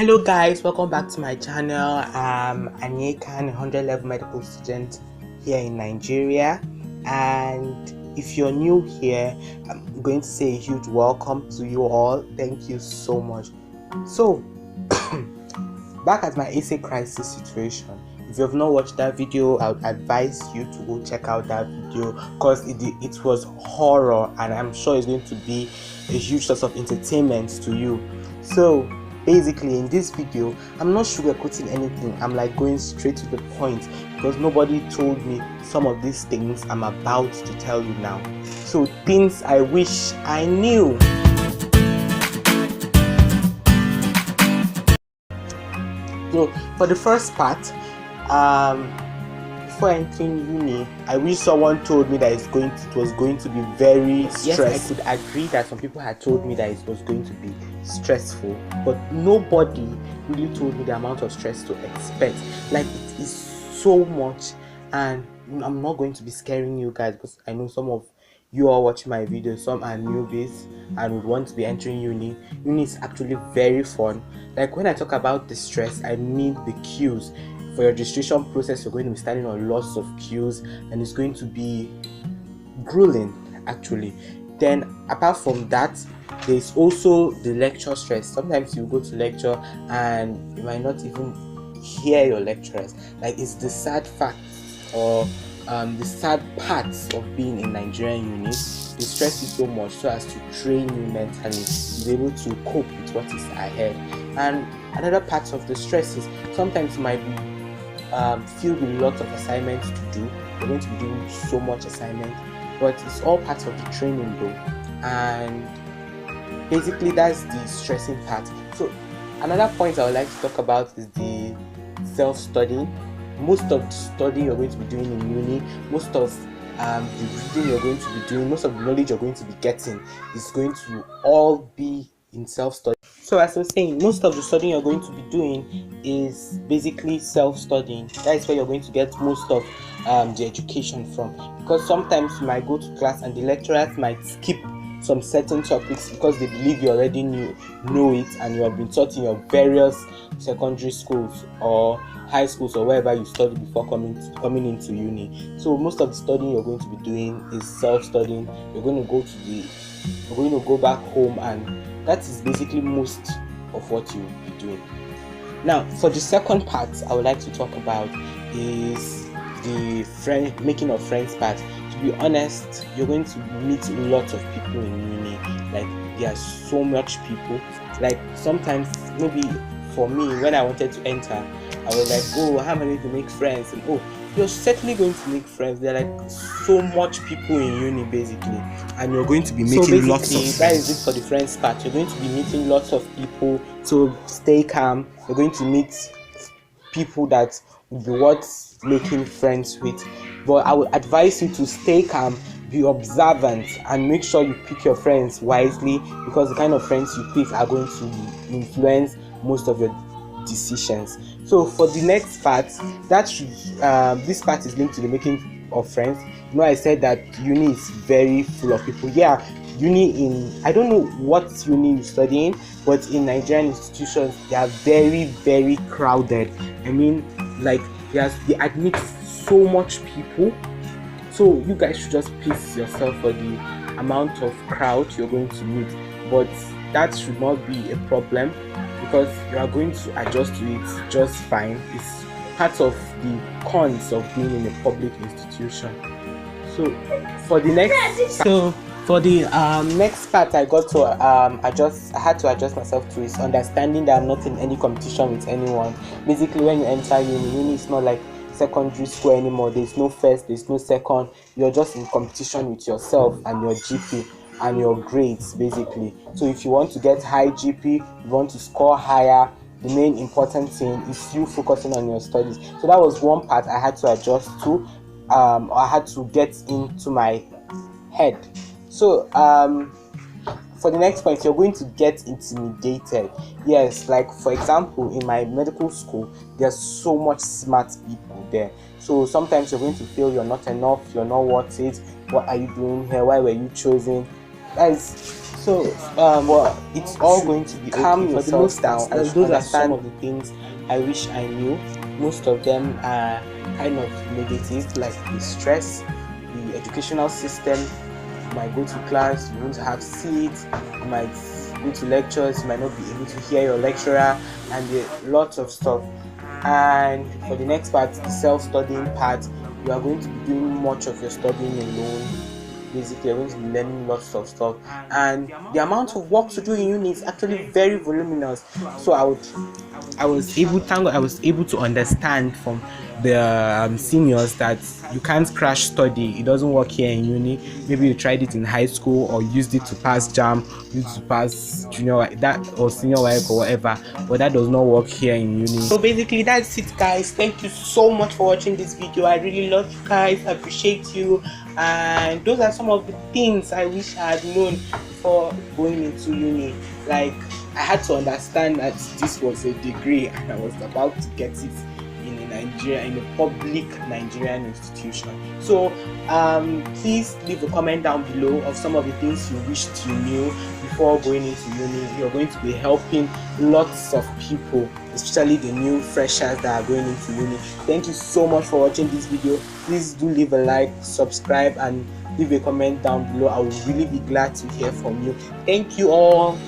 Hello guys, welcome back to my channel. I'm Anyekan, a 100 level medical student here in Nigeria, and if you're new here, I'm going to say a huge welcome to you all. Thank you so much. So back at my essay crisis situation, if you have not watched that video, I would advise you to go check out that video because it was horror, and I'm sure it's going to be a huge source of entertainment to you. So basically, in this video, I'm not sugarcoating anything. I'm like going straight to the point because nobody told me some of these things I'm about to tell you now. So things I wish I knew. So for the first part, before entering uni, I wish someone told me that it was going to be very stressful. Yes, I could agree that some people had told me that it was going to be stressful, but nobody really told me the amount of stress to expect. Like, it is so much, and I'm not going to be scaring you guys because I know some of you are watching my videos, some are newbies and would want to be entering uni. Uni is actually very fun. Like, when I talk about the stress, I mean the queues. For your registration process, you're going to be standing on lots of queues, and it's going to be grueling actually. Then apart from that, there's also the lecture stress. Sometimes you go to lecture and you might not even hear your lecturers. Like, it's the sad fact, or the sad parts of being in Nigerian uni. They stress you so much so as to train you mentally to be able to cope with what is ahead. And another part of the stress is sometimes you might be filled with lots of assignments to do. You're going to be doing so much assignment, but it's all part of the training though. And basically that's the stressing part. So another point I would like to talk about is the self-studying. Most of the studying you're going to be doing in uni, most of the reading you're going to be doing, most of the knowledge you're going to be getting is going to all be in self-study. So as I was saying, most of the studying you're going to be doing is basically self-studying. That is where you're going to get most of the education from, because sometimes you might go to class and the lecturers might skip some certain topics because they believe you already know it, and you have been taught in your various secondary schools or high schools or wherever you studied before coming into uni. So most of the studying you're going to be doing is self-studying. You're going to go back home, and that is basically most of what you'll be doing. Now, for the second part I would like to talk about is the making of friends part. To be honest, you're going to meet lots of people in uni. Like, there are so much people. Like, sometimes, maybe for me, when I wanted to enter, I was like, oh, how am I going to make friends? And oh, you're certainly going to make friends. There are like so much people in uni basically, and you're going to be making lots of friends. That is it for the friends part. You're going to be meeting lots of people, so stay calm. You're going to meet people that will be worth making friends with, but I would advise you to stay calm, be observant, and make sure you pick your friends wisely, because the kind of friends you pick are going to influence most of your decisions. So for the next part, this part is linked to the making of friends. You know, I said that uni is very full of people. Yeah, I don't know what uni you're studying, but in Nigerian institutions they are very, very crowded. I mean, like, they admit so much people, so you guys should just pace yourself for the amount of crowd you're going to meet. But that should not be a problem, because you are going to adjust to it just fine. It's part of the cons of being in a public institution. So for the next next part I got to I had to adjust myself to is understanding that I'm not in any competition with anyone. Basically, when you enter uni is not like secondary school anymore. There's no first, there's no second. You're just in competition with yourself and your GP and your grades basically. So if you want to get high GP, you want to score higher, the main important thing is you focusing on your studies. So that was one part I had to adjust to, or I had to get into my head. So for the next point, you're going to get intimidated. Yes, like for example, in my medical school, there's so much smart people there. So sometimes you're going to feel you're not enough, you're not worth it. What are you doing here? Why were you chosen? That is So it's all going to be okay. For the most part, those are some of the things I wish I knew. Most of them are kind of negative, like the stress, the educational system. You might go to class, you won't have seats, you might go to lectures, you might not be able to hear your lecturer, and lots of stuff. And for the next part, the self-studying part, you are going to be doing much of your studying alone. Basically, you're going to be learning lots of stuff, and the amount of work to do in uni is actually very voluminous. So I was able to understand from the seniors that you can't crash study. It doesn't work here in uni. Maybe you tried it in high school or used it to pass jam, used to pass junior that or senior work or whatever, but that does not work here in uni. So basically that's it, guys. Thank you so much for watching this video. I really love you guys. I appreciate you, and those are some of the things I wish I had known before going into uni. Like, I had to understand that this was a degree and I was about to get it in Nigeria, in a public Nigerian institution. So please leave a comment down below of some of the things you wished you knew before going into uni. You're going to be helping lots of people, especially the new freshers that are going into uni. Thank you so much for watching this video. Please do leave a like, subscribe, and leave a comment down below. I will really be glad to hear from you. Thank you all.